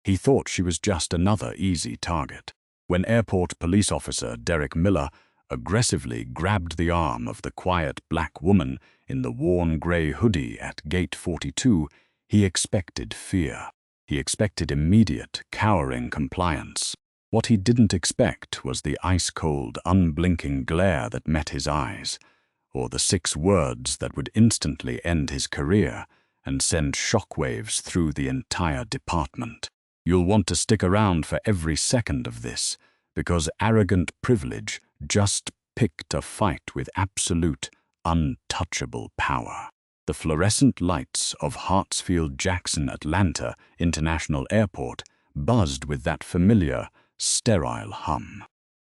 He thought she was just another easy target. When airport police officer Derek Miller aggressively grabbed the arm of the quiet black woman in the worn gray hoodie at Gate 42, he expected fear. He expected immediate, cowering compliance. What he didn't expect was the ice-cold, unblinking glare that met his eyes, or the 6 words that would instantly end his career and send shockwaves through the entire department. You'll want to stick around for every second of this, because arrogant privilege just picked a fight with absolute, untouchable power. The fluorescent lights of Hartsfield-Jackson Atlanta International Airport buzzed with that familiar, sterile hum.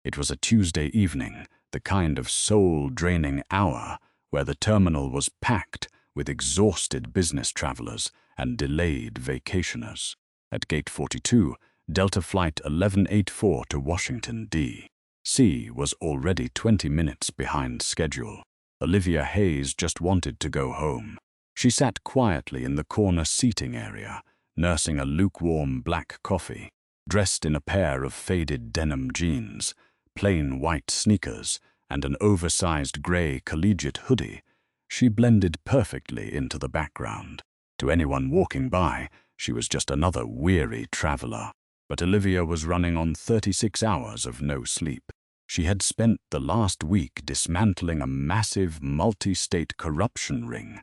It was a Tuesday evening, the kind of soul-draining hour where the terminal was packed with exhausted business travelers and delayed vacationers. At Gate 42, Delta Flight 1184 to Washington, D.C. was already 20 minutes behind schedule. Olivia Hayes just wanted to go home. She sat quietly in the corner seating area, nursing a lukewarm black coffee. Dressed in a pair of faded denim jeans, plain white sneakers, and an oversized gray collegiate hoodie, she blended perfectly into the background. To anyone walking by, she was just another weary traveler. But Olivia was running on 36 hours of no sleep. She had spent the last week dismantling a massive multi-state corruption ring,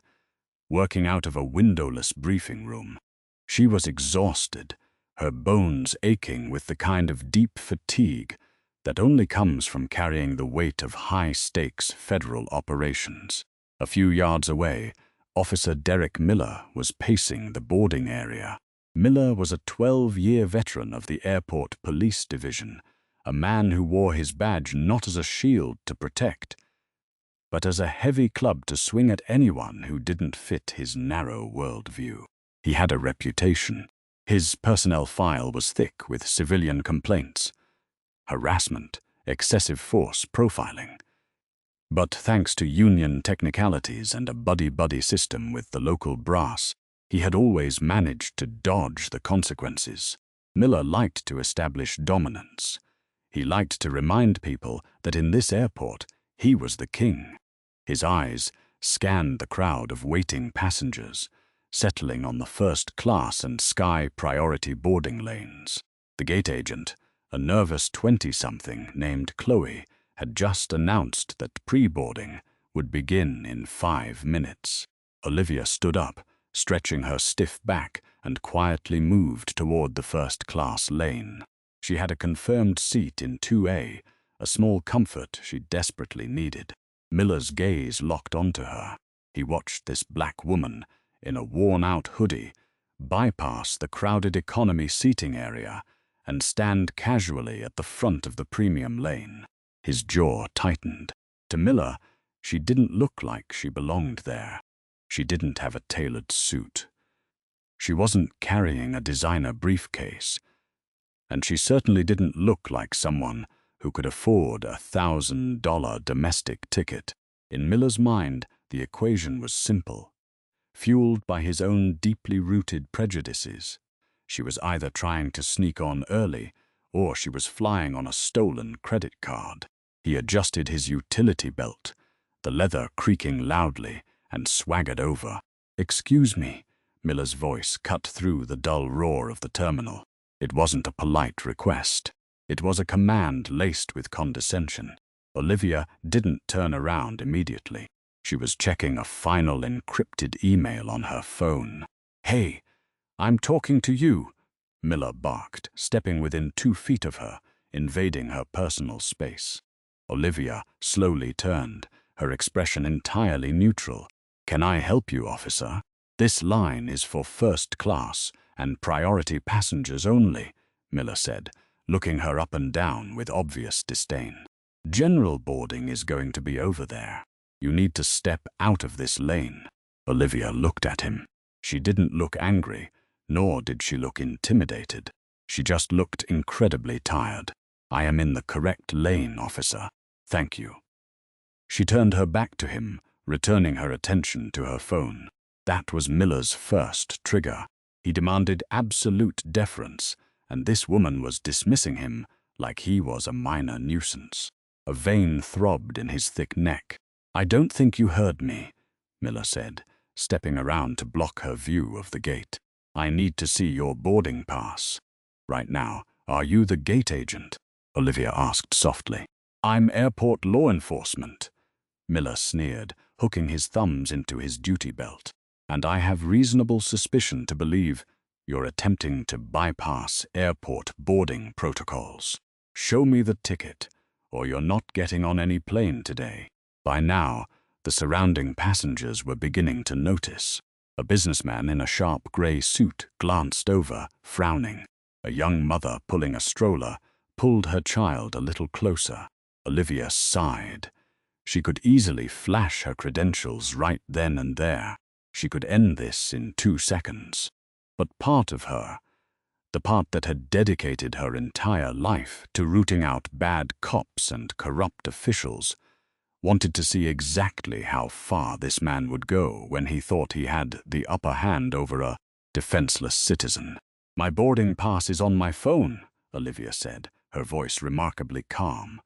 working out of a windowless briefing room. She was exhausted, her bones aching with the kind of deep fatigue that only comes from carrying the weight of high-stakes federal operations. A few yards away, Officer Derek Miller was pacing the boarding area. Miller was a 12-year veteran of the Airport Police Division, a man who wore his badge not as a shield to protect, but as a heavy club to swing at anyone who didn't fit his narrow worldview. He had a reputation. His personnel file was thick with civilian complaints, harassment, excessive force profiling. But thanks to union technicalities and a buddy-buddy system with the local brass, he had always managed to dodge the consequences. Miller liked to establish dominance. He liked to remind people that in this airport, he was the king. His eyes scanned the crowd of waiting passengers, settling on the first class and sky priority boarding lanes. The gate agent, a nervous 20-something named Chloe, had just announced that pre-boarding would begin in 5 minutes. Olivia stood up, stretching her stiff back, and quietly moved toward the first-class lane. She had a confirmed seat in 2A, a small comfort she desperately needed. Miller's gaze locked onto her. He watched this black woman, in a worn-out hoodie, bypass the crowded economy seating area and stand casually at the front of the premium lane. His jaw tightened. To Miller, she didn't look like she belonged there. She didn't have a tailored suit. She wasn't carrying a designer briefcase. And she certainly didn't look like someone who could afford a $1,000 domestic ticket. In Miller's mind, the equation was simple. Fueled by his own deeply rooted prejudices, she was either trying to sneak on early, or she was flying on a stolen credit card. He adjusted his utility belt, the leather creaking loudly, and swaggered over. "Excuse me," Miller's voice cut through the dull roar of the terminal. It wasn't a polite request. It was a command laced with condescension. Olivia didn't turn around immediately. She was checking a final encrypted email on her phone. "Hey, I'm talking to you," Miller barked, stepping within 2 feet of her, invading her personal space. Olivia slowly turned, her expression entirely neutral. "Can I help you, officer? This line is for first class and priority passengers only," Miller said, looking her up and down with obvious disdain. "General boarding is going to be over there. You need to step out of this lane." Olivia looked at him. She didn't look angry, nor did she look intimidated. She just looked incredibly tired. "I am in the correct lane, officer. Thank you." She turned her back to him, returning her attention to her phone. That was Miller's first trigger. He demanded absolute deference, and this woman was dismissing him like he was a minor nuisance. A vein throbbed in his thick neck. "I don't think you heard me," Miller said, stepping around to block her view of the gate. "I need to see your boarding pass. Right now, are you the gate agent?" Olivia asked softly. "I'm airport law enforcement," Miller sneered, hooking his thumbs into his duty belt. "And I have reasonable suspicion to believe you're attempting to bypass airport boarding protocols. Show me the ticket, or you're not getting on any plane today." By now, the surrounding passengers were beginning to notice. A businessman in a sharp grey suit glanced over, frowning. A young mother pulling a stroller pulled her child a little closer. Olivia sighed. She could easily flash her credentials right then and there. She could end this in 2 seconds. But part of her, the part that had dedicated her entire life to rooting out bad cops and corrupt officials, wanted to see exactly how far this man would go when he thought he had the upper hand over a defenseless citizen. "My boarding pass is on my phone," Olivia said, her voice remarkably calm.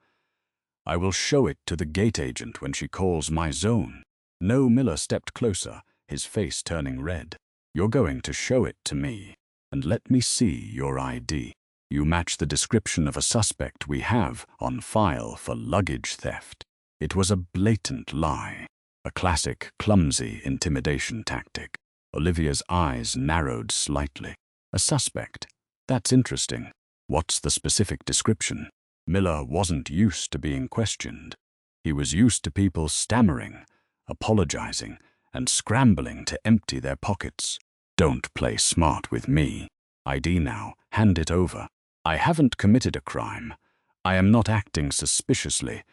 "I will show it to the gate agent when she calls my zone." No, Miller stepped closer, his face turning red. "You're going to show it to me, and let me see your ID. You match the description of a suspect we have on file for luggage theft." It was a blatant lie, a classic, clumsy intimidation tactic. Olivia's eyes narrowed slightly. "A suspect? That's interesting. What's the specific description?" Miller wasn't used to being questioned. He was used to people stammering, apologizing, and scrambling to empty their pockets. "Don't play smart with me. ID now, hand it over. I haven't committed a crime. I am not acting suspiciously,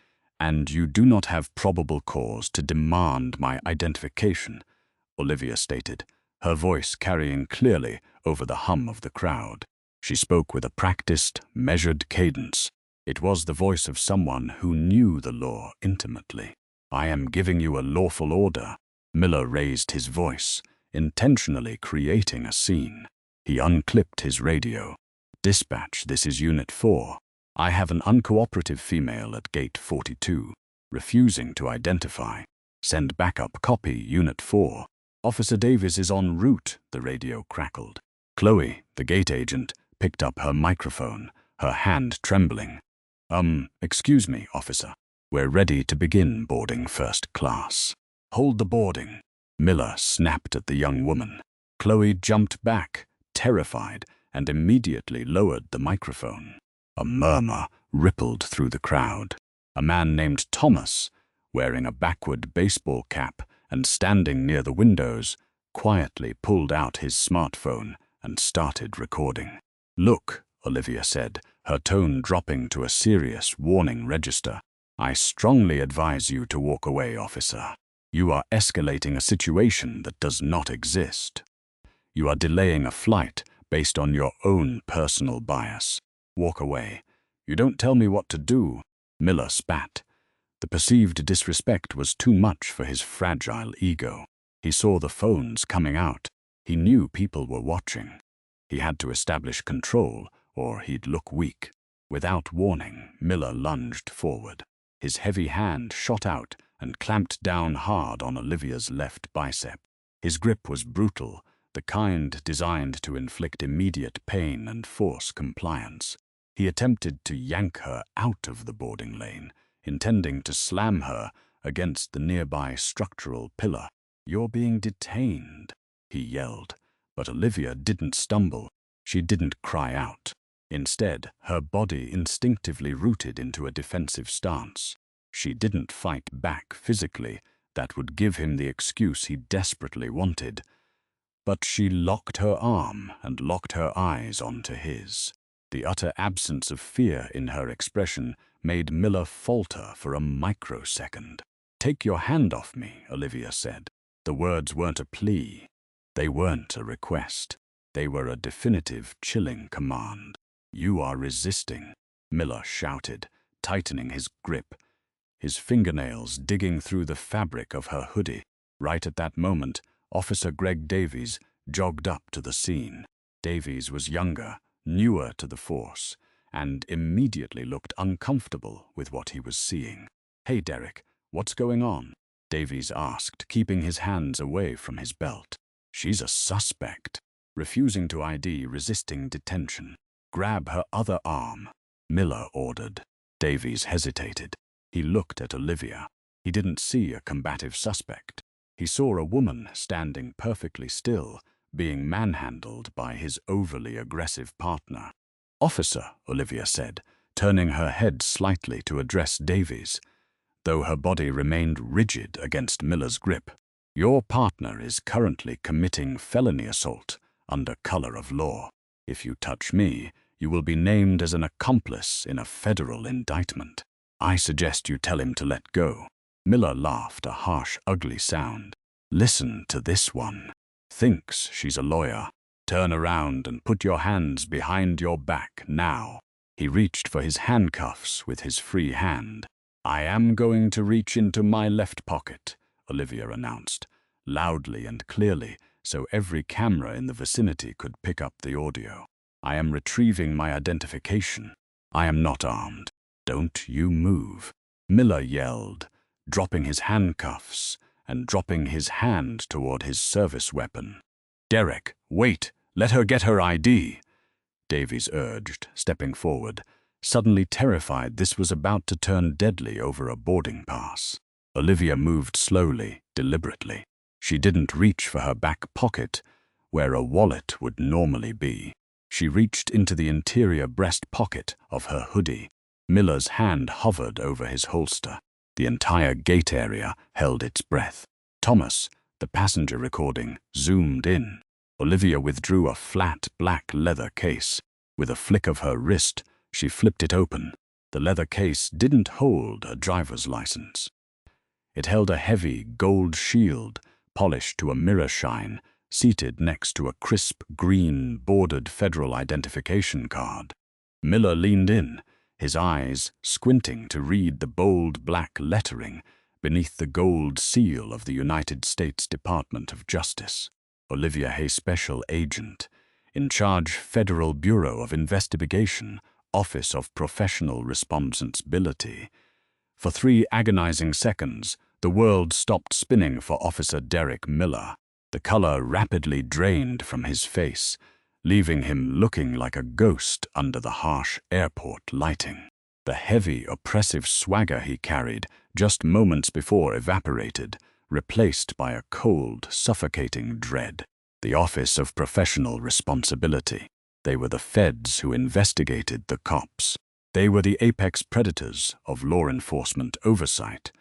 and you do not have probable cause to demand my identification," Olivia stated, her voice carrying clearly over the hum of the crowd. She spoke with a practiced, measured cadence. It was the voice of someone who knew the law intimately. "I am giving you a lawful order." Miller raised his voice, intentionally creating a scene. He unclipped his radio. "Dispatch, this is Unit 4. I have an uncooperative female at Gate 42, refusing to identify. Send backup copy, Unit 4. Officer Davis is en route," the radio crackled. Chloe, the gate agent, picked up her microphone, her hand trembling. Excuse me, officer. We're ready to begin boarding first class." "Hold the boarding," Miller snapped at the young woman. Chloe jumped back, terrified, and immediately lowered the microphone. A murmur rippled through the crowd. A man named Thomas, wearing a backward baseball cap and standing near the windows, quietly pulled out his smartphone and started recording. "Look," Olivia said, her tone dropping to a serious warning register. "I strongly advise you to walk away, officer. You are escalating a situation that does not exist. You are delaying a flight based on your own personal bias. Walk away. You don't tell me what to do." Miller spat. The perceived disrespect was too much for his fragile ego. He saw the phones coming out. He knew people were watching. He had to establish control, or he'd look weak. Without warning, Miller lunged forward. His heavy hand shot out and clamped down hard on Olivia's left bicep. His grip was brutal, the kind designed to inflict immediate pain and force compliance. He attempted to yank her out of the boarding lane, intending to slam her against the nearby structural pillar. "You're being detained," he yelled, but Olivia didn't stumble. She didn't cry out. Instead, her body instinctively rooted into a defensive stance. She didn't fight back physically. That would give him the excuse he desperately wanted. But she locked her arm and locked her eyes onto his. The utter absence of fear in her expression made Miller falter for a microsecond. "Take your hand off me," Olivia said. The words weren't a plea. They weren't a request. They were a definitive, chilling command. "You are resisting," Miller shouted, tightening his grip, his fingernails digging through the fabric of her hoodie. Right at that moment, Officer Greg Davies jogged up to the scene. Davies was younger, newer to the force, and immediately looked uncomfortable with what he was seeing. "Hey, Derek, what's going on?" Davies asked, keeping his hands away from his belt. "She's a suspect." Refusing to ID, resisting detention. "Grab her other arm," Miller ordered. Davies hesitated. He looked at Olivia. He didn't see a combative suspect. He saw a woman standing perfectly still, being manhandled by his overly aggressive partner. "Officer," Olivia said, turning her head slightly to address Davies, though her body remained rigid against Miller's grip. "Your partner is currently committing felony assault under color of law. If you touch me, you will be named as an accomplice in a federal indictment. I suggest you tell him to let go." Miller laughed, a harsh, ugly sound. "Listen to this one. Thinks she's a lawyer. Turn around and put your hands behind your back now." He reached for his handcuffs with his free hand. "I am going to reach into my left pocket," Olivia announced, loudly and clearly, so every camera in the vicinity could pick up the audio. "I am retrieving my identification. I am not armed. Don't you move." Miller yelled, dropping his handcuffs and dropping his hand toward his service weapon. "Derek, wait! Let her get her ID!" Davies urged, stepping forward, suddenly terrified this was about to turn deadly over a boarding pass. Olivia moved slowly, deliberately. She didn't reach for her back pocket, where a wallet would normally be. She reached into the interior breast pocket of her hoodie. Miller's hand hovered over his holster. The entire gate area held its breath. Thomas, the passenger recording, zoomed in. Olivia withdrew a flat black leather case. With a flick of her wrist, she flipped it open. The leather case didn't hold a driver's license. It held a heavy gold shield, polished to a mirror shine, seated next to a crisp green bordered federal identification card. Miller leaned in, his eyes squinting to read the bold black lettering beneath the gold seal of the United States Department of Justice. Olivia Hay, Special Agent, in charge, Federal Bureau of Investigation, Office of Professional Responsibility. For 3 agonizing seconds, the world stopped spinning for Officer Derek Miller. The color rapidly drained from his face, leaving him looking like a ghost under the harsh airport lighting. The heavy, oppressive swagger he carried just moments before evaporated, replaced by a cold, suffocating dread. The Office of Professional Responsibility. They were the feds who investigated the cops. They were the apex predators of law enforcement oversight.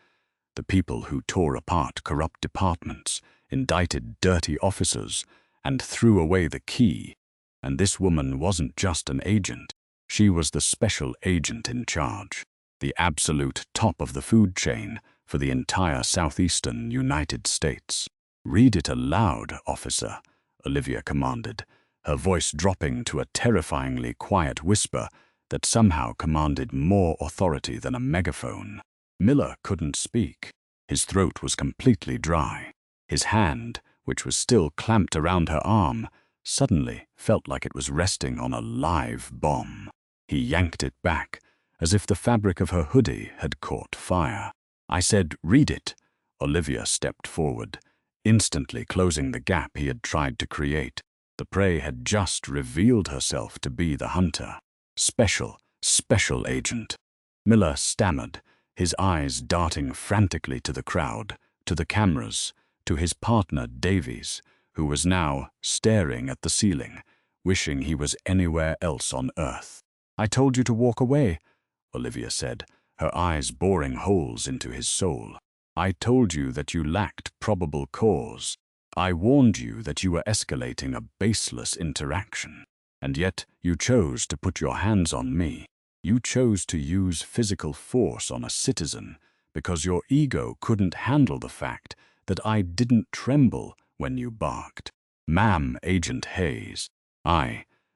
The people who tore apart corrupt departments, indicted dirty officers, and threw away the key. And this woman wasn't just an agent. She was the special agent in charge, the absolute top of the food chain for the entire southeastern United States. "Read it aloud, officer," Olivia commanded, her voice dropping to a terrifyingly quiet whisper that somehow commanded more authority than a megaphone. Miller couldn't speak. His throat was completely dry. His hand, which was still clamped around her arm, suddenly felt like it was resting on a live bomb. He yanked it back, as if the fabric of her hoodie had caught fire. "I said, read it." Olivia stepped forward, instantly closing the gap he had tried to create. The prey had just revealed herself to be the hunter. Special agent. Miller stammered, his eyes darting frantically to the crowd, to the cameras, to his partner Davies, who was now staring at the ceiling, wishing he was anywhere else on Earth. "I told you to walk away," Olivia said, her eyes boring holes into his soul. "I told you that you lacked probable cause. I warned you that you were escalating a baseless interaction. And yet you chose to put your hands on me. You chose to use physical force on a citizen because your ego couldn't handle the fact that I didn't tremble when you barked. Ma'am, Agent Hayes."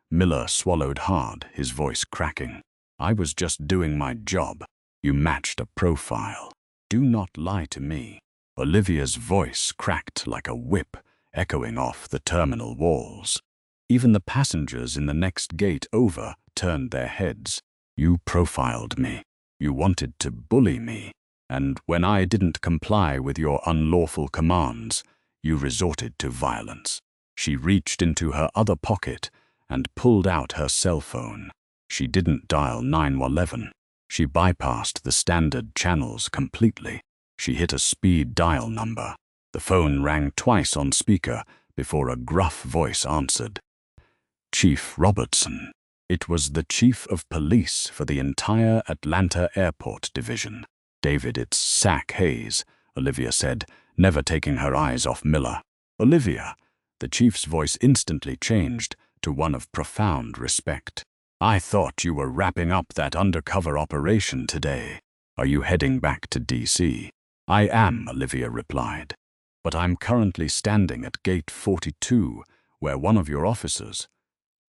Miller swallowed hard, his voice cracking. "I was just doing my job. You matched a profile. Do not lie to me." Olivia's voice cracked like a whip, echoing off the terminal walls. Even the passengers in the next gate over turned their heads. You profiled me. You wanted to bully me. And when I didn't comply with your unlawful commands, you resorted to violence. She reached into her other pocket and pulled out her cell phone. She didn't dial 911. She bypassed the standard channels completely. She hit a speed dial number. The phone rang twice on speaker before a gruff voice answered. Chief Robertson. It was the chief of police for the entire Atlanta Airport Division. David, it's Sack Hayes, Olivia said, never taking her eyes off Miller. Olivia. The chief's voice instantly changed to one of profound respect. I thought you were wrapping up that undercover operation today. Are you heading back to D.C.? I am, Olivia replied. But I'm currently standing at gate 42, where one of your officers,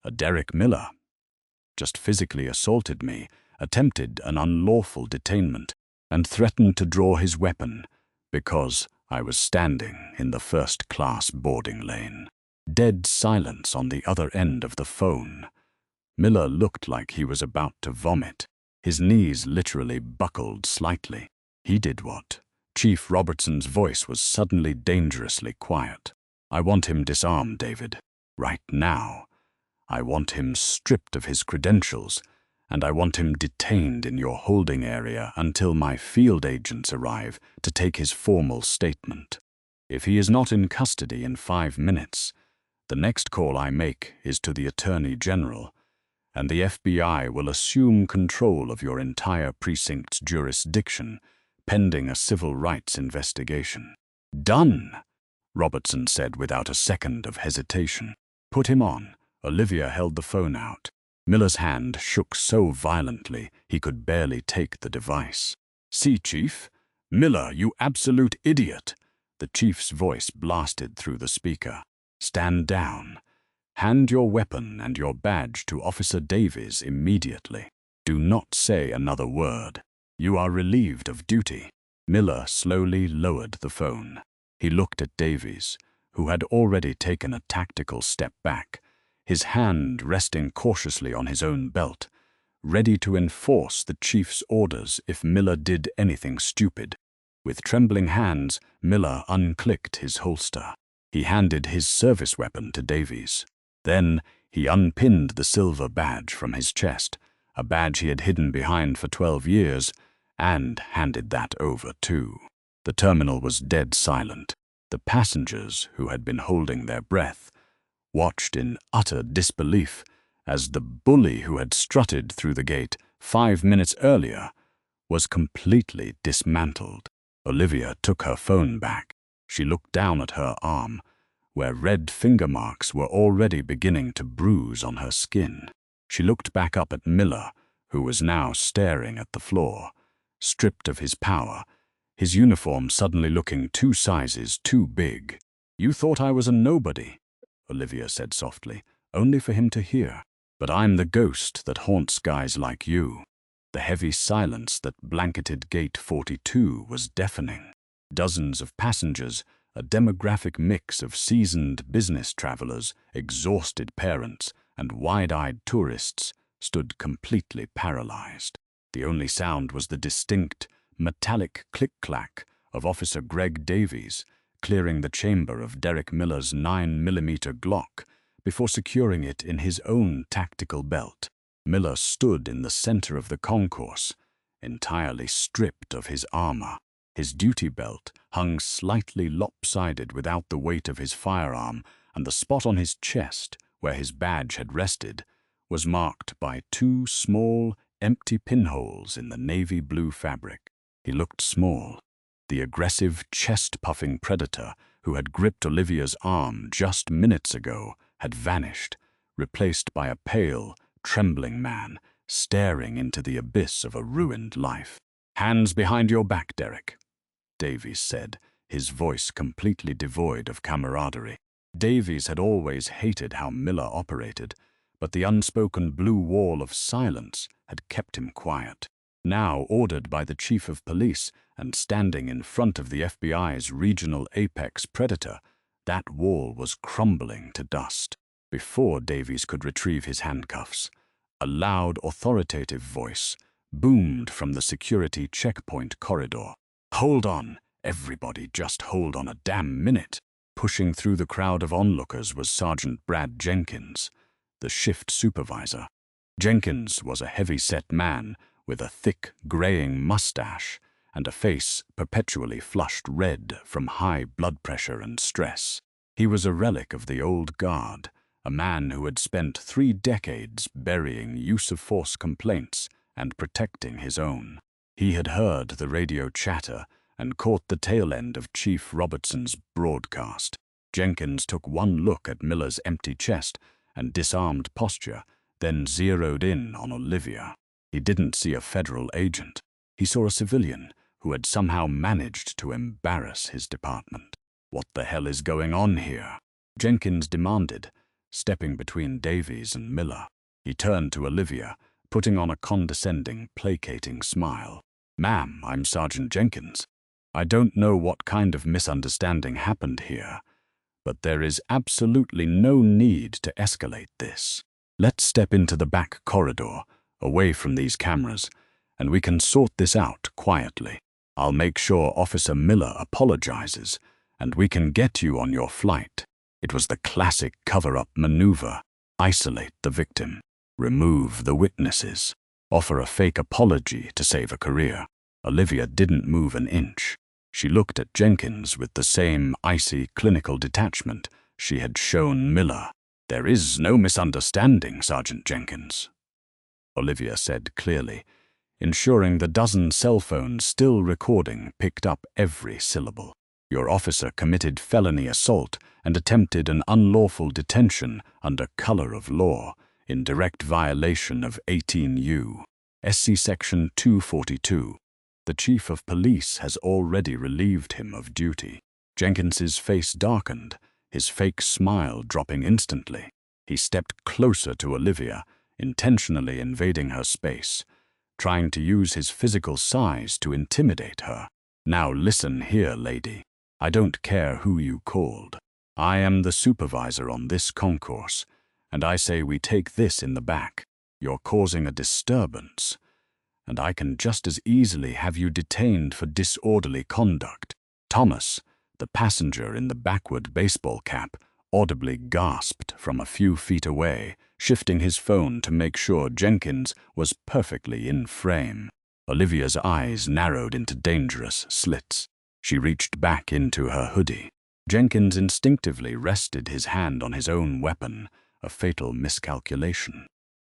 a Derek Miller, just physically assaulted me, attempted an unlawful detainment, and threatened to draw his weapon because I was standing in the first-class boarding lane. Dead silence on the other end of the phone. Miller looked like he was about to vomit. His knees literally buckled slightly. He did what? Chief Robertson's voice was suddenly dangerously quiet. I want him disarmed, David. Right now. I want him stripped of his credentials, and I want him detained in your holding area until my field agents arrive to take his formal statement. If he is not in custody in 5 minutes, the next call I make is to the Attorney General, and the FBI will assume control of your entire precinct's jurisdiction, pending a civil rights investigation. Done, Robertson said without a second of hesitation. Put him on. Olivia held the phone out. Miller's hand shook so violently he could barely take the device. See, Chief? Miller, you absolute idiot! The chief's voice blasted through the speaker. Stand down. Hand your weapon and your badge to Officer Davies immediately. Do not say another word. You are relieved of duty. Miller slowly lowered the phone. He looked at Davies, who had already taken a tactical step back, his hand resting cautiously on his own belt, ready to enforce the chief's orders if Miller did anything stupid. With trembling hands, Miller unclicked his holster. He handed his service weapon to Davies. Then he unpinned the silver badge from his chest, a badge he had hidden behind for 12 years, and handed that over too. The terminal was dead silent. The passengers, who had been holding their breath, watched in utter disbelief as the bully who had strutted through the gate 5 minutes earlier was completely dismantled. Olivia took her phone back. She looked down at her arm, where red finger marks were already beginning to bruise on her skin. She looked back up at Miller, who was now staring at the floor, stripped of his power, his uniform suddenly looking 2 sizes too big. You thought I was a nobody, Olivia said softly, only for him to hear. But I'm the ghost that haunts guys like you. The heavy silence that blanketed gate 42 was deafening. Dozens of passengers, a demographic mix of seasoned business travelers, exhausted parents, and wide-eyed tourists, stood completely paralyzed. The only sound was the distinct, metallic click-clack of Officer Greg Davies clearing the chamber of Derek Miller's 9mm Glock before securing it in his own tactical belt. Miller stood in the center of the concourse, entirely stripped of his armor. His duty belt hung slightly lopsided without the weight of his firearm, and the spot on his chest, where his badge had rested, was marked by 2 small, empty pinholes in the navy blue fabric. He looked small. The aggressive, chest-puffing predator who had gripped Olivia's arm just minutes ago had vanished, replaced by a pale, trembling man staring into the abyss of a ruined life. Hands behind your back, Derek, Davies said, his voice completely devoid of camaraderie. Davies had always hated how Miller operated, but the unspoken blue wall of silence had kept him quiet. Now ordered by the chief of police and standing in front of the FBI's regional apex predator, That wall was crumbling to dust. Before Davies could retrieve his handcuffs, a loud, authoritative voice boomed from the security checkpoint corridor. "Hold on! Everybody just hold on a damn minute!" Pushing through the crowd of onlookers was Sergeant Brad Jenkins, the shift supervisor. Jenkins was a heavy-set man with a thick, graying mustache and a face perpetually flushed red from high blood pressure and stress. He was a relic of the old guard, a man who had spent 3 decades burying use-of-force complaints and protecting his own. He had heard the radio chatter and caught the tail end of Chief Robertson's broadcast. Jenkins took one look at Miller's empty chest and disarmed posture, then zeroed in on Olivia. He didn't see a federal agent. He saw a civilian who had somehow managed to embarrass his department. "What the hell is going on here?" Jenkins demanded, stepping between Davies and Miller. He turned to Olivia, putting on a condescending, placating smile. "Ma'am, I'm Sergeant Jenkins. I don't know what kind of misunderstanding happened here, but there is absolutely no need to escalate this. Let's step into the back corridor, away from these cameras, and we can sort this out quietly. I'll make sure Officer Miller apologizes, and we can get you on your flight." It was the classic cover-up maneuver. Isolate the victim, remove the witnesses, offer a fake apology to save a career. Olivia didn't move an inch. She looked at Jenkins with the same icy clinical detachment she had shown Miller. "There is no misunderstanding, Sergeant Jenkins," Olivia said clearly, ensuring the dozen cell phones still recording picked up every syllable. "Your officer committed felony assault and attempted an unlawful detention under color of law in direct violation of 18 U.S.C. Section 242. The Chief of Police has already relieved him of duty." Jenkins's face darkened, his fake smile dropping instantly. He stepped closer to Olivia, intentionally invading her space, trying to use his physical size to intimidate her. "Now listen here, lady. I don't care who you called. I am the supervisor on this concourse, and I say we take this in the back. You're causing a disturbance, and I can just as easily have you detained for disorderly conduct." Thomas, the passenger in the backward baseball cap, audibly gasped from a few feet away, shifting his phone to make sure Jenkins was perfectly in frame. Olivia's eyes narrowed into dangerous slits. She reached back into her hoodie. Jenkins instinctively rested his hand on his own weapon, a fatal miscalculation.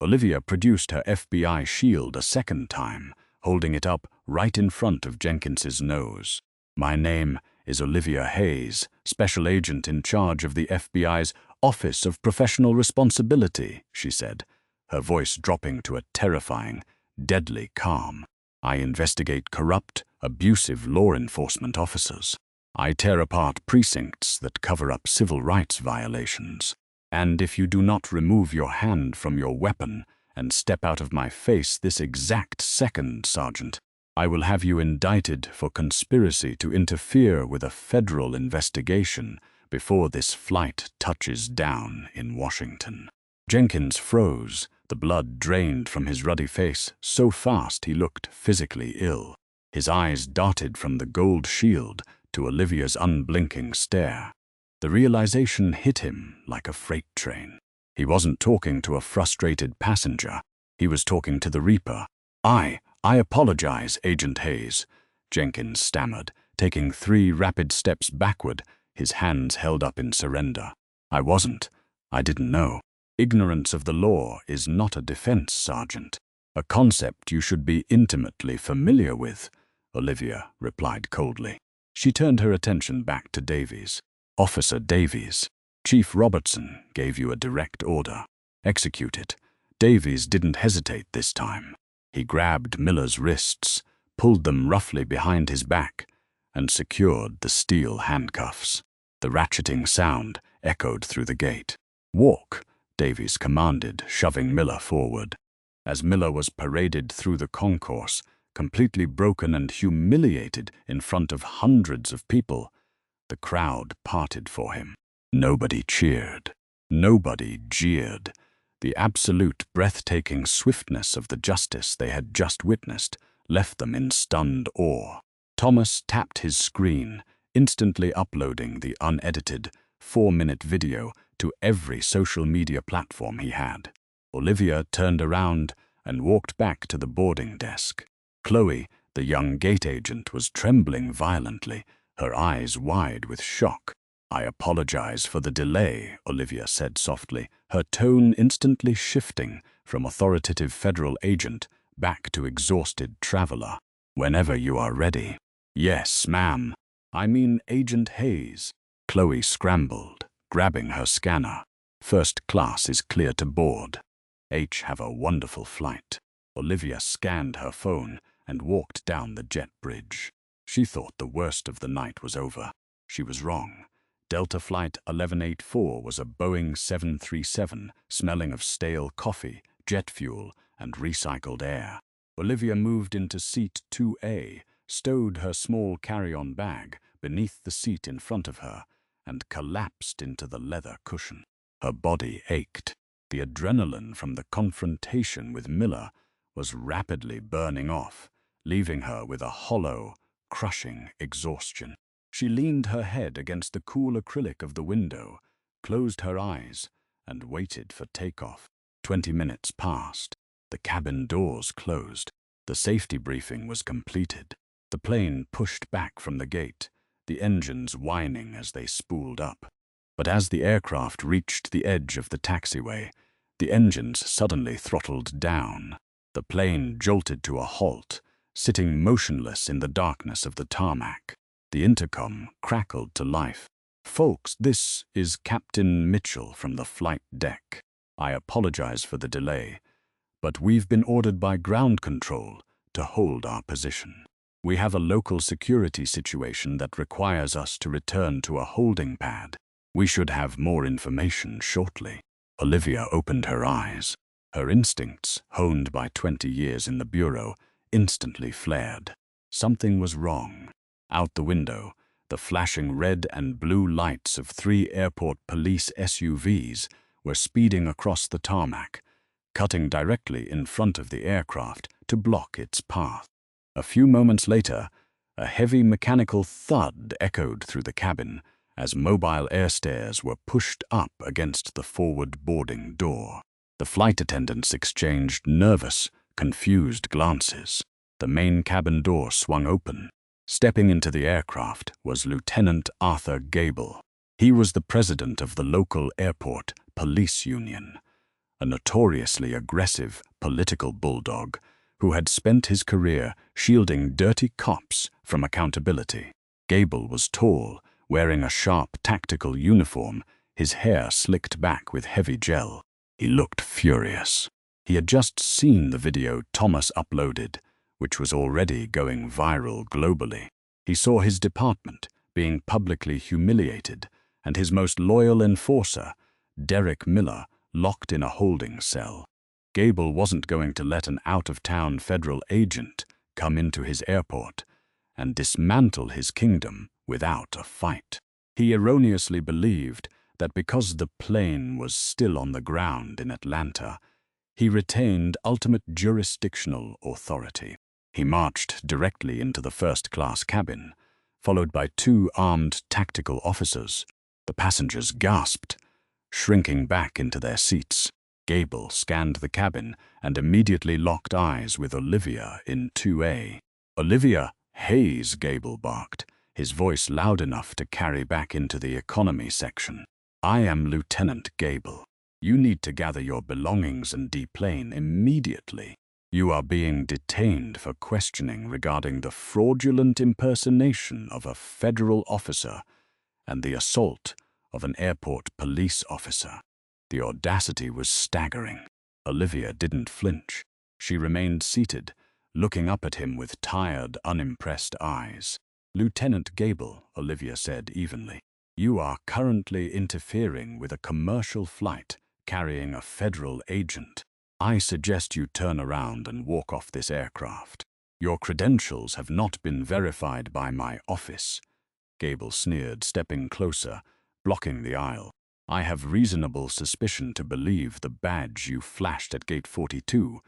Olivia produced her FBI shield a second time, holding it up right in front of Jenkins's nose. "My name is Olivia Hayes, Special Agent in charge of the FBI's Office of Professional Responsibility," she said, her voice dropping to a terrifying, deadly calm. "I investigate corrupt, abusive law enforcement officers. I tear apart precincts that cover up civil rights violations. And if you do not remove your hand from your weapon and step out of my face this exact second, Sergeant, I will have you indicted for conspiracy to interfere with a federal investigation before this flight touches down in Washington." Jenkins froze, the blood drained from his ruddy face so fast he looked physically ill. His eyes darted from the gold shield to Olivia's unblinking stare. The realization hit him like a freight train. He wasn't talking to a frustrated passenger. He was talking to the Reaper. I apologize, Agent Hayes," Jenkins stammered, taking 3 rapid steps backward, his hands held up in surrender. I didn't know. Ignorance of the law is not a defense, Sergeant. A concept you should be intimately familiar with," Olivia replied coldly. She turned her attention back to Davies. "Officer Davies, Chief Robertson gave you a direct order. Execute it." Davies didn't hesitate this time. He grabbed Miller's wrists, pulled them roughly behind his back, and secured the steel handcuffs. The ratcheting sound echoed through the gate. "Walk," Davies commanded, shoving Miller forward. As Miller was paraded through the concourse, completely broken and humiliated in front of hundreds of people, The crowd parted for him. Nobody cheered. Nobody jeered. The absolute breathtaking swiftness of the justice they had just witnessed left them in stunned awe. Thomas tapped his screen, instantly uploading the unedited, 4-minute video to every social media platform he had. Olivia turned around and walked back to the boarding desk. Chloe, the young gate agent, was trembling violently, her eyes wide with shock. "I apologize for the delay," Olivia said softly, her tone instantly shifting from authoritative federal agent back to exhausted traveler. "Whenever you are ready." "Yes, ma'am. I mean Agent Hayes." Chloe scrambled, grabbing her scanner. "First class is clear to board. Have a wonderful flight." Olivia scanned her phone and walked down the jet bridge. She thought the worst of the night was over. She was wrong. Delta Flight 1184 was a Boeing 737, smelling of stale coffee, jet fuel, and recycled air. Olivia moved into seat 2A, stowed her small carry-on bag beneath the seat in front of her, and collapsed into the leather cushion. Her body ached. The adrenaline from the confrontation with Miller was rapidly burning off, leaving her with a hollow, crushing exhaustion. She leaned her head against the cool acrylic of the window, closed her eyes, and waited for takeoff. 20 minutes passed. The cabin doors closed. The safety briefing was completed. The plane pushed back from the gate, the engines whining as they spooled up. But as the aircraft reached the edge of the taxiway, the engines suddenly throttled down. The plane jolted to a halt, sitting motionless in the darkness of the tarmac. The intercom crackled to life. "Folks, this is Captain Mitchell from the flight deck. I apologize for the delay, but we've been ordered by ground control to hold our position. We have a local security situation that requires us to return to a holding pad. We should have more information shortly." Olivia opened her eyes. Her instincts, honed by 20 years in the bureau, instantly flared. Something was wrong. Out the window, the flashing red and blue lights of 3 airport police SUVs were speeding across the tarmac, cutting directly in front of the aircraft to block its path. A few moments later, a heavy mechanical thud echoed through the cabin as mobile air stairs were pushed up against the forward boarding door. The flight attendants exchanged nervous, confused glances. The main cabin door swung open. Stepping into the aircraft was Lieutenant Arthur Gable. He was the president of the local airport police union, a notoriously aggressive political bulldog who had spent his career shielding dirty cops from accountability. Gable was tall, wearing a sharp tactical uniform, his hair slicked back with heavy gel. He looked furious. He had just seen the video Thomas uploaded, which was already going viral globally. He saw his department being publicly humiliated and his most loyal enforcer, Derek Miller, locked in a holding cell. Gable wasn't going to let an out-of-town federal agent come into his airport and dismantle his kingdom without a fight. He erroneously believed that because the plane was still on the ground in Atlanta, he retained ultimate jurisdictional authority. He marched directly into the first-class cabin, followed by 2 armed tactical officers. The passengers gasped, shrinking back into their seats. Gable scanned the cabin and immediately locked eyes with Olivia in 2A. "Olivia Hayes," Gable barked, his voice loud enough to carry back into the economy section. "I am Lieutenant Gable. You need to gather your belongings and deplane immediately. You are being detained for questioning regarding the fraudulent impersonation of a federal officer and the assault of an airport police officer." The audacity was staggering. Olivia didn't flinch. She remained seated, looking up at him with tired, unimpressed eyes. "Lieutenant Gable," Olivia said evenly, "you are currently interfering with a commercial flight carrying a federal agent. I suggest you turn around and walk off this aircraft. Your credentials have not been verified by my office. Gable sneered, stepping closer, blocking the aisle. "I have reasonable suspicion to believe the badge you flashed at Gate 42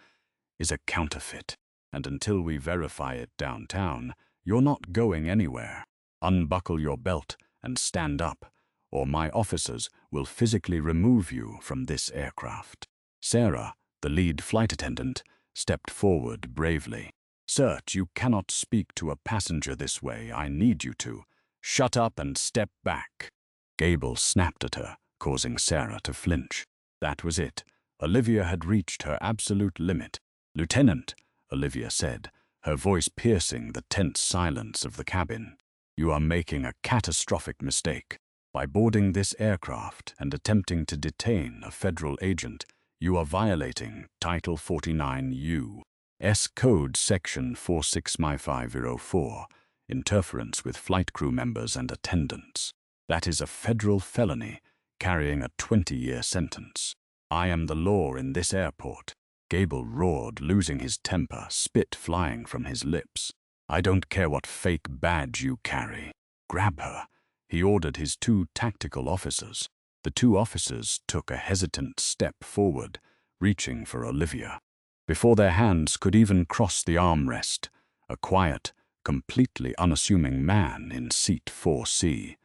is a counterfeit, and until we verify it downtown, you're not going anywhere. Unbuckle your belt and stand up, or my officers will physically remove you from this aircraft." Sarah, the lead flight attendant, stepped forward bravely. "Sir, you cannot speak to a passenger this way. I need you to. Shut up and step back." Gable snapped at her, causing Sarah to flinch. That was it. Olivia had reached her absolute limit. "Lieutenant," Olivia said, her voice piercing the tense silence of the cabin, "you are making a catastrophic mistake. By boarding this aircraft and attempting to detain a federal agent, you are violating Title 49 U.S. Code Section 46.504, interference with flight crew members and attendants. That is a federal felony, carrying a 20-year sentence. I am the law in this airport." Gable roared, losing his temper, spit flying from his lips. "I don't care what fake badge you carry. Grab her," he ordered his 2 tactical officers. The 2 officers took a hesitant step forward, reaching for Olivia. Before their hands could even cross the armrest, a quiet, completely unassuming man in seat 4C,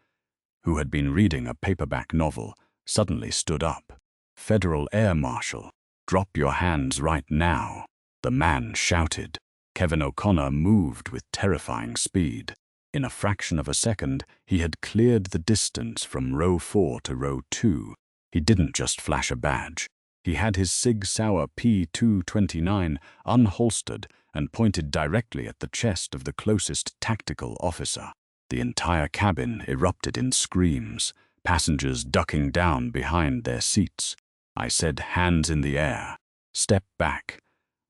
who had been reading a paperback novel, suddenly stood up. "Federal Air Marshal, drop your hands right now," the man shouted. Kevin O'Connor moved with terrifying speed. In a fraction of a second, he had cleared the distance from row 4 to row 2. He didn't just flash a badge. He had his Sig Sauer P229 unholstered and pointed directly at the chest of the closest tactical officer. The entire cabin erupted in screams, passengers ducking down behind their seats. I said, "Hands in the air. Step back."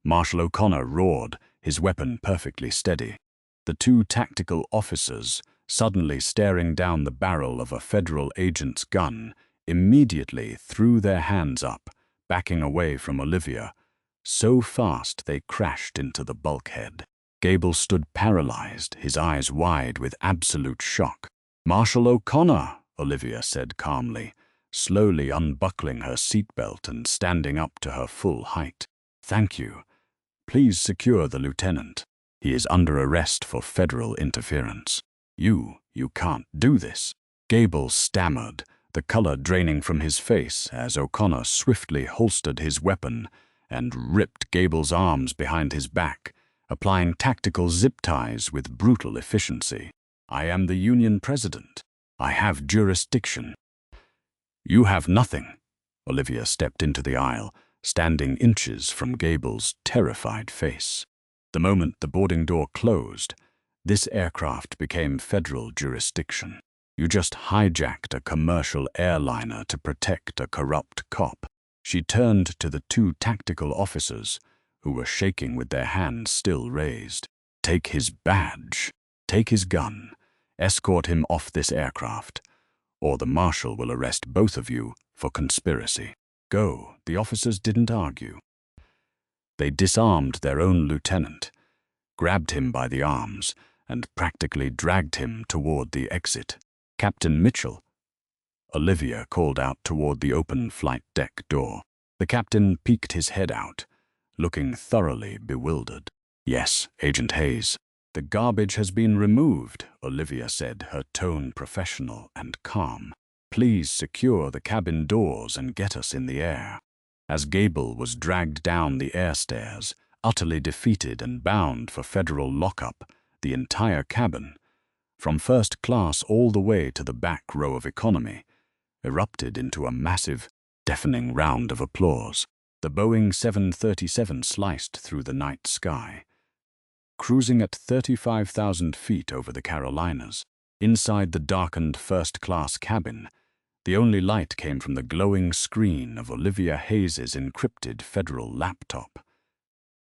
Marshal O'Connor roared, his weapon perfectly steady. The 2 tactical officers, suddenly staring down the barrel of a federal agent's gun, immediately threw their hands up, backing away from Olivia, so fast they crashed into the bulkhead. Gable stood paralyzed, his eyes wide with absolute shock. "Marshal O'Connor," Olivia said calmly, slowly unbuckling her seatbelt and standing up to her full height. "Thank you. Please secure the lieutenant. He is under arrest for federal interference." You can't do this," Gable stammered, the color draining from his face as O'Connor swiftly holstered his weapon and ripped Gable's arms behind his back, applying tactical zip ties with brutal efficiency. "I am the Union President. I have jurisdiction." "You have nothing." Olivia stepped into the aisle, standing inches from Gable's terrified face. The moment the boarding door closed, this aircraft became federal jurisdiction. You just hijacked a commercial airliner to protect a corrupt cop. She turned to the 2 tactical officers, who were shaking with their hands still raised. "Take his badge, take his gun, escort him off this aircraft, or the marshal will arrest both of you for conspiracy. Go." The officers didn't argue. They disarmed their own lieutenant, grabbed him by the arms, and practically dragged him toward the exit. "Captain Mitchell," Olivia called out toward the open flight deck door. The captain peeked his head out, looking thoroughly bewildered. "Yes, Agent Hayes." "The garbage has been removed," Olivia said, her tone professional and calm. "Please secure the cabin doors and get us in the air." As Gable was dragged down the air stairs, utterly defeated and bound for federal lockup, the entire cabin, from first class all the way to the back row of economy, erupted into a massive, deafening round of applause. The Boeing 737 sliced through the night sky, cruising at 35,000 feet over the Carolinas. Inside the darkened first-class cabin, the only light came from the glowing screen of Olivia Hayes's encrypted federal laptop.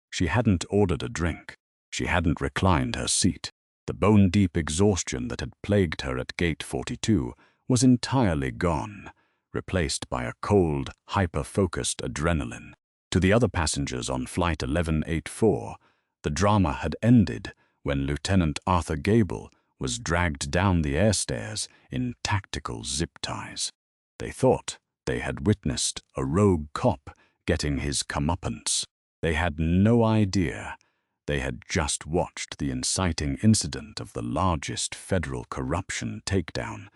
She hadn't ordered a drink. She hadn't reclined her seat. The bone-deep exhaustion that had plagued her at Gate 42 was entirely gone, replaced by a cold, hyper-focused adrenaline. To the other passengers on Flight 1184, the drama had ended when Lieutenant Arthur Gable was dragged down the air stairs in tactical zip ties. They thought they had witnessed a rogue cop getting his comeuppance. They had no idea they had just watched the inciting incident of the largest federal corruption takedown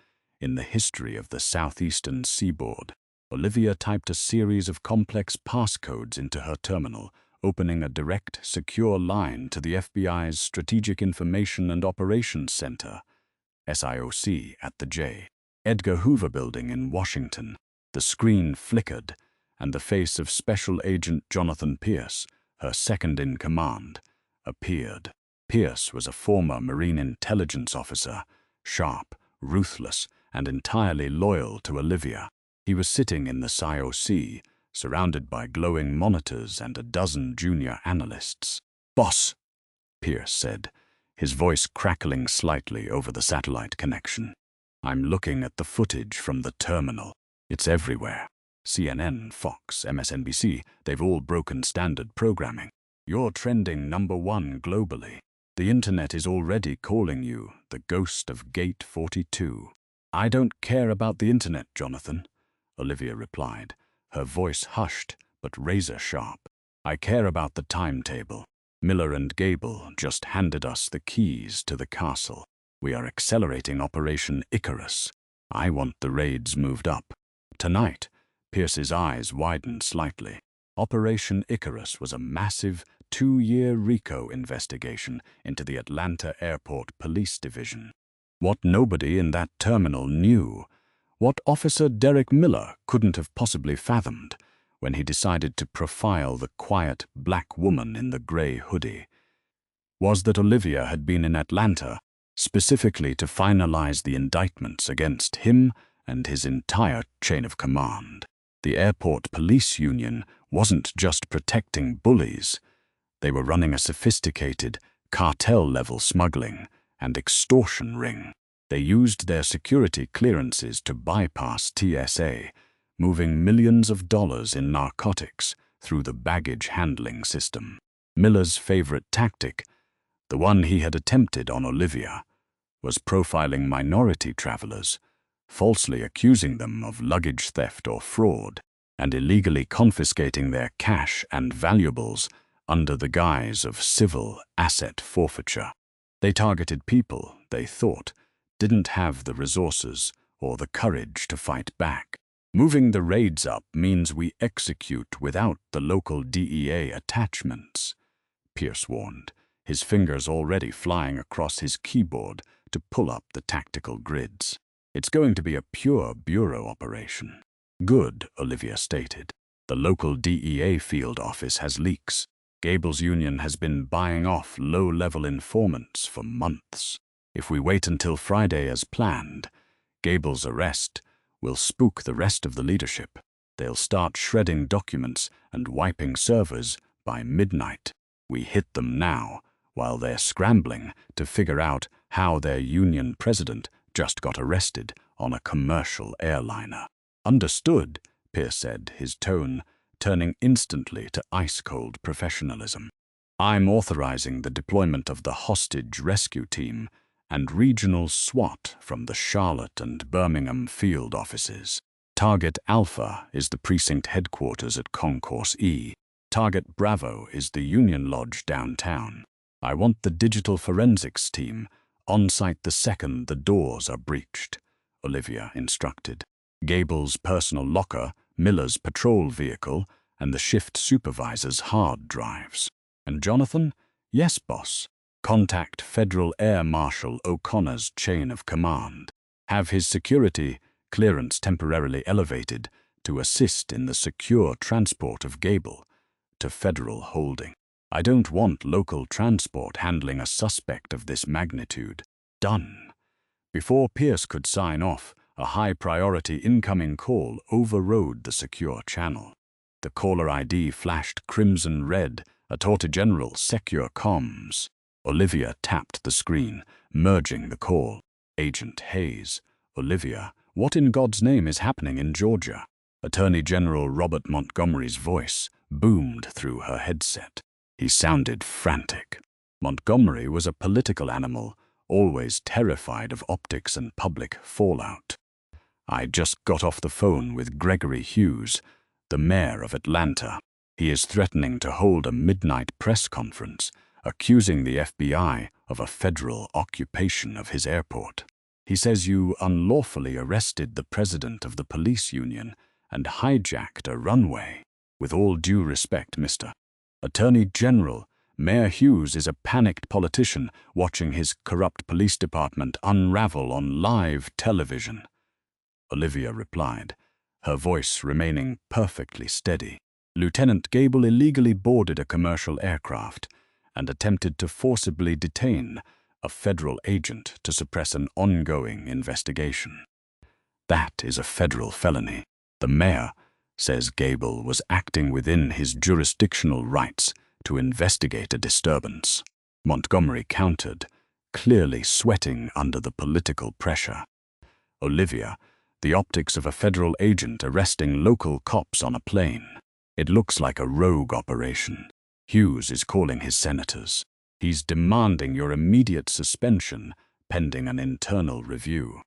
in the history of the southeastern seaboard. Olivia typed a series of complex passcodes into her terminal, opening a direct, secure line to the FBI's Strategic Information and Operations Center, SIOC, at the J. Edgar Hoover Building in Washington. The screen flickered, and the face of Special Agent Jonathan Pierce, her second-in-command, appeared. Pierce was a former Marine intelligence officer, sharp, ruthless, and entirely loyal to Olivia. He was sitting in the SIOC, surrounded by glowing monitors and a dozen junior analysts. "Boss," Pierce said, his voice crackling slightly over the satellite connection. "I'm looking at the footage from the terminal. It's everywhere. CNN, Fox, MSNBC, they've all broken standard programming. You're trending #1 globally. The internet is already calling you the ghost of Gate 42. "I don't care about the internet, Jonathan," Olivia replied, her voice hushed but razor-sharp. "I care about the timetable. Miller and Gable just handed us the keys to the castle. We are accelerating Operation Icarus. I want the raids moved up." Tonight, Pierce's eyes widened slightly. Operation Icarus was a massive 2-year RICO investigation into the Atlanta Airport Police Division. What nobody in that terminal knew, what Officer Derek Miller couldn't have possibly fathomed when he decided to profile the quiet black woman in the gray hoodie, was that Olivia had been in Atlanta specifically to finalize the indictments against him and his entire chain of command. The Airport Police Union wasn't just protecting bullies. They were running a sophisticated, cartel-level smuggling and extortion ring. They used their security clearances to bypass TSA, moving millions of dollars in narcotics through the baggage handling system. Miller's favorite tactic, the one he had attempted on Olivia, was profiling minority travelers, falsely accusing them of luggage theft or fraud, and illegally confiscating their cash and valuables under the guise of civil asset forfeiture. They targeted people they thought didn't have the resources or the courage to fight back. Moving the raids up means we execute without the local DEA attachments, Pierce warned, his fingers already flying across his keyboard to pull up the tactical grids. "It's going to be a pure bureau operation." "Good," Olivia stated. "The local DEA field office has leaks. Gable's union has been buying off low-level informants for months. If we wait until Friday as planned, Gable's arrest will spook the rest of the leadership. They'll start shredding documents and wiping servers by midnight. We hit them now, while they're scrambling to figure out how their union president just got arrested on a commercial airliner." "Understood," Pierce said, his tone turning instantly to ice-cold professionalism. "I'm authorizing the deployment of the hostage rescue team and regional SWAT from the Charlotte and Birmingham field offices. Target Alpha is the precinct headquarters at Concourse E. Target Bravo is the Union Lodge downtown. I want the digital forensics team on site the second the doors are breached," Olivia instructed. "Gable's personal locker, Miller's patrol vehicle, and the shift supervisor's hard drives. And Jonathan?" "Yes, boss. Contact Federal Air Marshal O'Connor's chain of command. Have his security clearance temporarily elevated to assist in the secure transport of Gable to federal holding. I don't want local transport handling a suspect of this magnitude." "Done." Before Pierce could sign off, a high-priority incoming call overrode the secure channel. The caller ID flashed crimson-red, Attorney General Secure Comms. Olivia tapped the screen, merging the call. "Agent Hayes." "Olivia, what in God's name is happening in Georgia?" Attorney General Robert Montgomery's voice boomed through her headset. He sounded frantic. Montgomery was a political animal, always terrified of optics and public fallout. "I just got off the phone with Gregory Hughes, the mayor of Atlanta. He is threatening to hold a midnight press conference, accusing the FBI of a federal occupation of his airport. He says you unlawfully arrested the president of the police union and hijacked a runway. With all due respect, Mr. Attorney General, Mayor Hughes is a panicked politician watching his corrupt police department unravel on live television." Olivia replied, her voice remaining perfectly steady. "Lieutenant Gable illegally boarded a commercial aircraft and attempted to forcibly detain a federal agent to suppress an ongoing investigation. That is a federal felony. The mayor says Gable was acting within his jurisdictional rights to investigate a disturbance." Montgomery countered, clearly sweating under the political pressure. "Olivia, the optics of a federal agent arresting local cops on a plane. It looks like a rogue operation. Hughes is calling his senators. He's demanding your immediate suspension pending an internal review."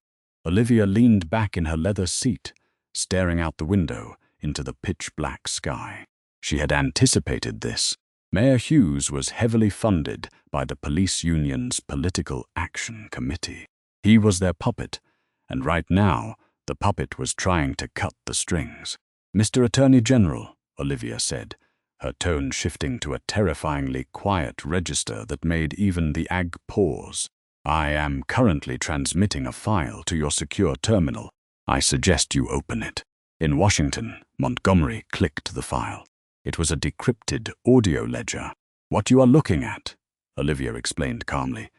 Olivia leaned back in her leather seat, staring out the window into the pitch-black sky. She had anticipated this. Mayor Hughes was heavily funded by the police union's Political Action Committee. He was their puppet, and right now, the puppet was trying to cut the strings. "Mr. Attorney General," Olivia said, her tone shifting to a terrifyingly quiet register that made even the AG pause. "I am currently transmitting a file to your secure terminal. I suggest you open it." In Washington, Montgomery clicked the file. It was a decrypted audio ledger. "What you are looking at," Olivia explained calmly,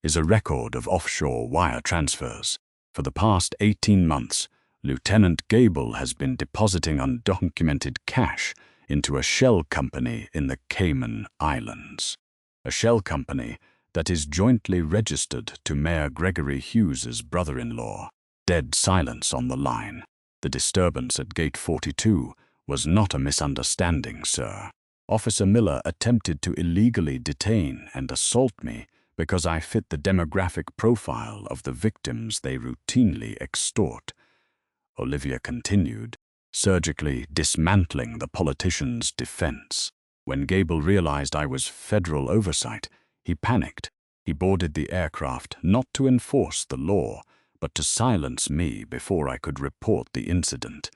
"is a record of offshore wire transfers. For the past 18 months, Lieutenant Gable has been depositing undocumented cash into a shell company in the Cayman Islands. A shell company that is jointly registered to Mayor Gregory Hughes's brother-in-law." Dead silence on the line. "The disturbance at Gate 42 was not a misunderstanding, sir. Officer Miller attempted to illegally detain and assault me because I fit the demographic profile of the victims they routinely extort." Olivia continued, surgically dismantling the politician's defense. "When Gable realized I was federal oversight, he panicked. He boarded the aircraft not to enforce the law, but to silence me before I could report the incident,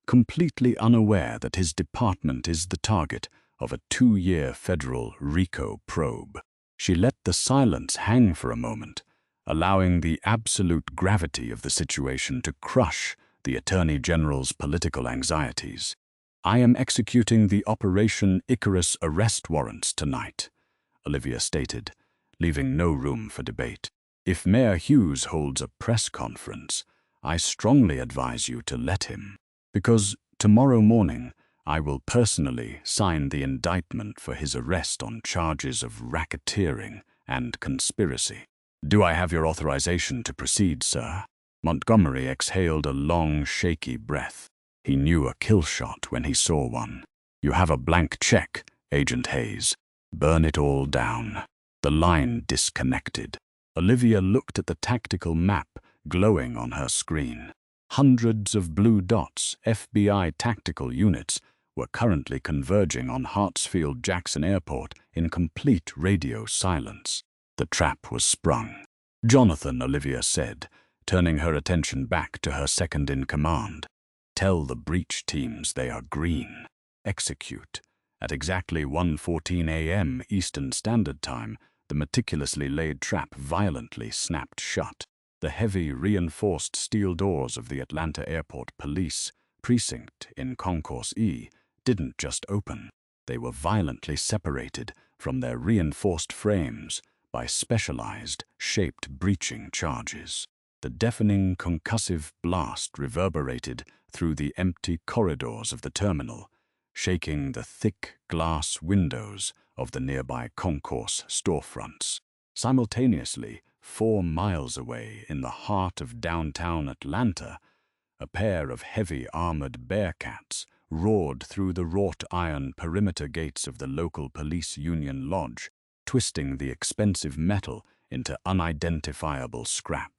completely unaware that his department is the target of a 2-year federal RICO probe." She let the silence hang for a moment, allowing the absolute gravity of the situation to crush the Attorney General's political anxieties. "I am executing the Operation Icarus arrest warrants tonight," Olivia stated, leaving no room for debate. "If Mayor Hughes holds a press conference, I strongly advise you to let him, because tomorrow morning I will personally sign the indictment for his arrest on charges of racketeering and conspiracy." "Do I have your authorization to proceed, sir?" Montgomery exhaled a long, shaky breath. He knew a kill shot when he saw one. "You have a blank check, Agent Hayes. Burn it all down." The line disconnected. Olivia looked at the tactical map glowing on her screen. Hundreds of blue dots, FBI tactical units, were currently converging on Hartsfield-Jackson Airport in complete radio silence. The trap was sprung. "Jonathan," Olivia said, turning her attention back to her second-in-command. "Tell the breach teams they are green. Execute." At exactly 1:14 a.m. Eastern Standard Time, the meticulously laid trap violently snapped shut. The heavy, reinforced steel doors of the Atlanta Airport Police precinct in Concourse E didn't just open. They were violently separated from their reinforced frames by specialized, shaped breaching charges. The deafening concussive blast reverberated through the empty corridors of the terminal, shaking the thick glass windows of the nearby concourse storefronts. Simultaneously, 4 miles away in the heart of downtown Atlanta, a pair of heavy armored bearcats roared through the wrought iron perimeter gates of the local police union lodge, twisting the expensive metal into unidentifiable scrap.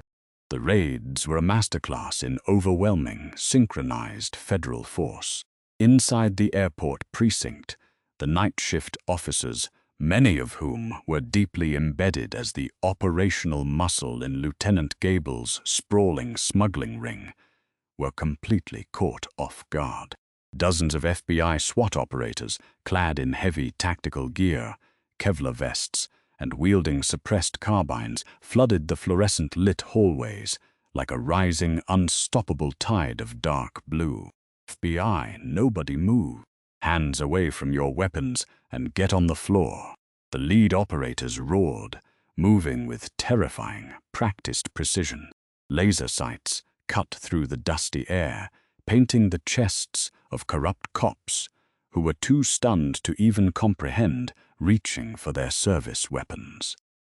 The raids were a masterclass in overwhelming, synchronized federal force. Inside the airport precinct, the night shift officers, many of whom were deeply embedded as the operational muscle in Lieutenant Gable's sprawling smuggling ring, were completely caught off guard. Dozens of FBI SWAT operators, clad in heavy tactical gear, Kevlar vests, and wielding suppressed carbines, flooded the fluorescent-lit hallways like a rising, unstoppable tide of dark blue. FBI, nobody move. Hands away from your weapons and get on the floor. The lead operators roared, moving with terrifying, practiced precision. Laser sights cut through the dusty air, painting the chests of corrupt cops who were too stunned to even comprehend, reaching for their service weapons.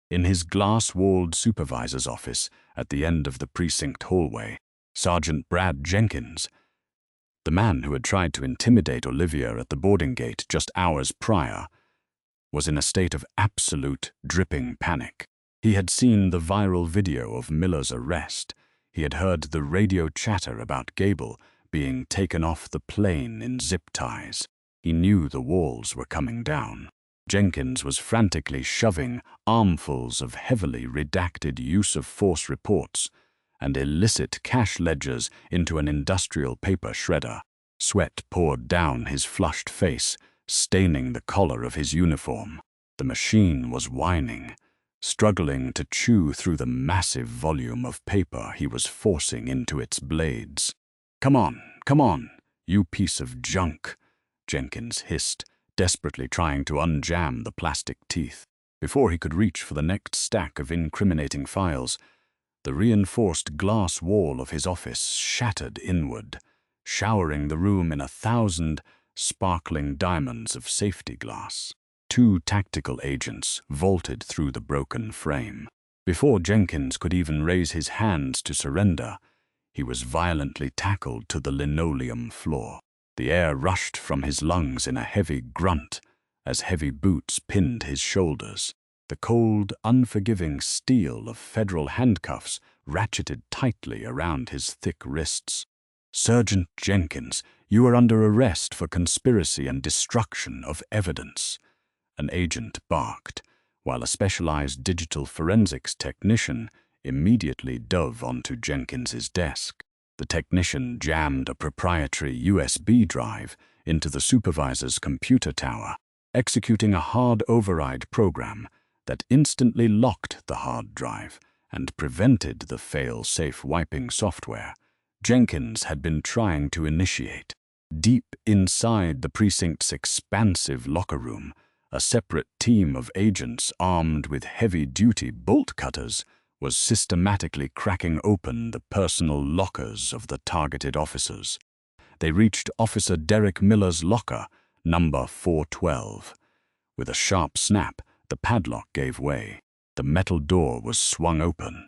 In his glass-walled supervisor's office at the end of the precinct hallway, Sergeant Brad Jenkins, the man who had tried to intimidate Olivia at the boarding gate just hours prior, was in a state of absolute, dripping panic. He had seen the viral video of Miller's arrest. He had heard the radio chatter about Gable being taken off the plane in zip ties. He knew the walls were coming down. Jenkins was frantically shoving armfuls of heavily redacted use-of-force reports and illicit cash ledgers into an industrial paper shredder. Sweat poured down his flushed face, staining the collar of his uniform. The machine was whining, struggling to chew through the massive volume of paper he was forcing into its blades. Come on, you piece of junk," Jenkins hissed, desperately trying to unjam the plastic teeth. Before he could reach for the next stack of incriminating files, the reinforced glass wall of his office shattered inward, showering the room in 1,000 sparkling diamonds of safety glass. 2 tactical agents vaulted through the broken frame. Before Jenkins could even raise his hands to surrender, he was violently tackled to the linoleum floor. The air rushed from his lungs in a heavy grunt as heavy boots pinned his shoulders. The cold, unforgiving steel of federal handcuffs ratcheted tightly around his thick wrists. "Sergeant Jenkins, you are under arrest for conspiracy and destruction of evidence," an agent barked, while a specialized digital forensics technician immediately dove onto Jenkins's desk. The technician jammed a proprietary USB drive into the supervisor's computer tower, executing a hard override program that instantly locked the hard drive and prevented the fail-safe wiping software Jenkins had been trying to initiate. Deep inside the precinct's expansive locker room, a separate team of agents armed with heavy-duty bolt cutters was systematically cracking open the personal lockers of the targeted officers. They reached Officer Derek Miller's locker, number 412. With a sharp snap, the padlock gave way. The metal door was swung open.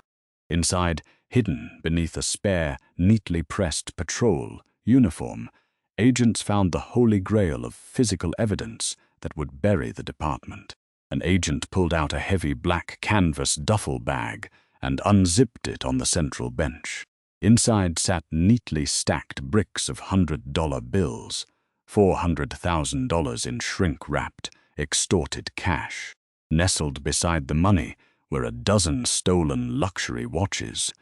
Inside, hidden beneath a spare, neatly pressed patrol uniform, agents found the holy grail of physical evidence that would bury the department. An agent pulled out a heavy black canvas duffel bag and unzipped it on the central bench. Inside sat neatly stacked bricks of $100 bills, $400,000 in shrink-wrapped, extorted cash. Nestled beside the money were a dozen stolen luxury watches,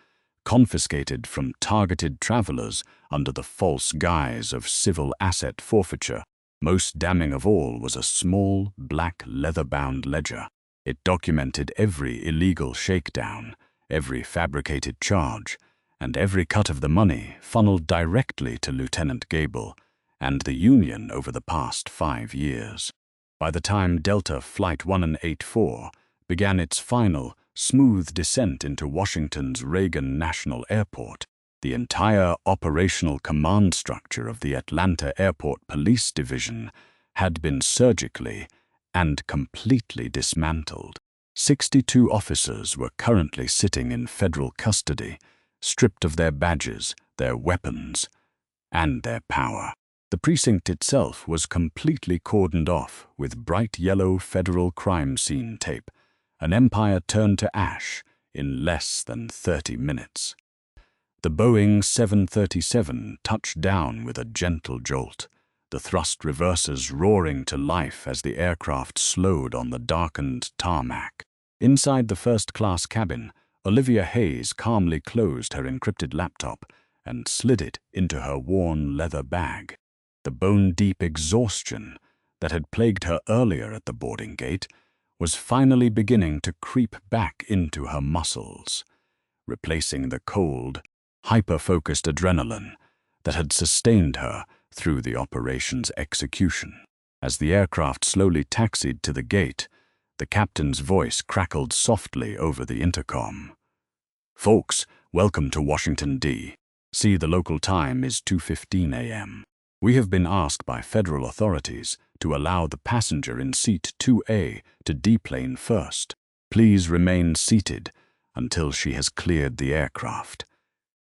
confiscated from targeted travelers under the false guise of civil asset forfeiture. Most damning of all was a small, black, leather-bound ledger. It documented every illegal shakedown, every fabricated charge, and every cut of the money funneled directly to Lieutenant Gable and the Union over the past 5 years. By the time Delta Flight 184 began its final, smooth descent into Washington's Reagan National Airport, the entire operational command structure of the Atlanta Airport Police Division had been surgically and completely dismantled. 62 officers were currently sitting in federal custody, stripped of their badges, their weapons, and their power. The precinct itself was completely cordoned off with bright yellow federal crime scene tape, an empire turned to ash in less than 30 minutes. The Boeing 737 touched down with a gentle jolt, the thrust reversers roaring to life as the aircraft slowed on the darkened tarmac. Inside the first-class cabin, Olivia Hayes calmly closed her encrypted laptop and slid it into her worn leather bag. The bone-deep exhaustion that had plagued her earlier at the boarding gate was finally beginning to creep back into her muscles, replacing the cold, hyper-focused adrenaline that had sustained her through the operation's execution. As the aircraft slowly taxied to the gate, the captain's voice crackled softly over the intercom. "Folks, welcome to Washington, D.C. The local time is 2:15 a.m. We have been asked by federal authorities to allow the passenger in seat 2A to deplane first. Please remain seated until she has cleared the aircraft.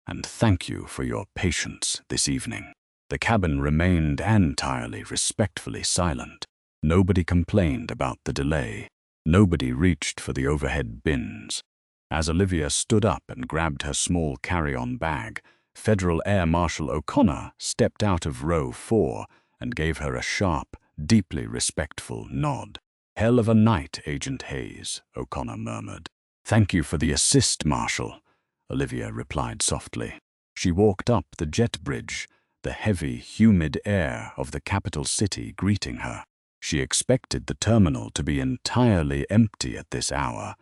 And thank you for your patience this evening." The cabin remained entirely respectfully silent. Nobody complained about the delay. Nobody reached for the overhead bins. As Olivia stood up and grabbed her small carry-on bag, Federal Air Marshal O'Connor stepped out of row 4 and gave her a sharp, deeply respectful nod. "Hell of a night, Agent Hayes," O'Connor murmured. "Thank you for the assist, Marshal," Olivia replied softly. She walked up the jet bridge, the heavy, humid air of the capital city greeting her. She expected the terminal to be entirely empty at this hour,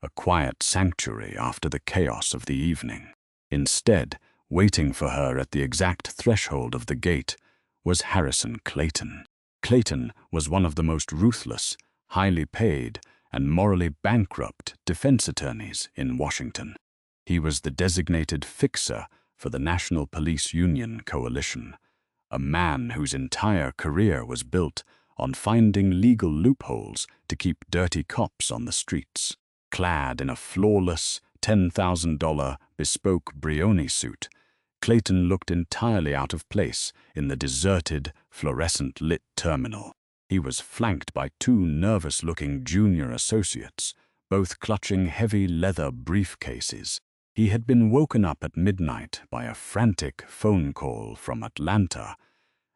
a quiet sanctuary after the chaos of the evening. Instead, waiting for her at the exact threshold of the gate was Harrison Clayton. Clayton was one of the most ruthless, highly paid, and morally bankrupt defense attorneys in Washington. He was the designated fixer for the National Police Union Coalition, a man whose entire career was built on finding legal loopholes to keep dirty cops on the streets. Clad in a flawless $10,000 bespoke Brioni suit, Clayton looked entirely out of place in the deserted, fluorescent-lit terminal. He was flanked by 2 nervous-looking junior associates, both clutching heavy leather briefcases. He had been woken up at midnight by a frantic phone call from Atlanta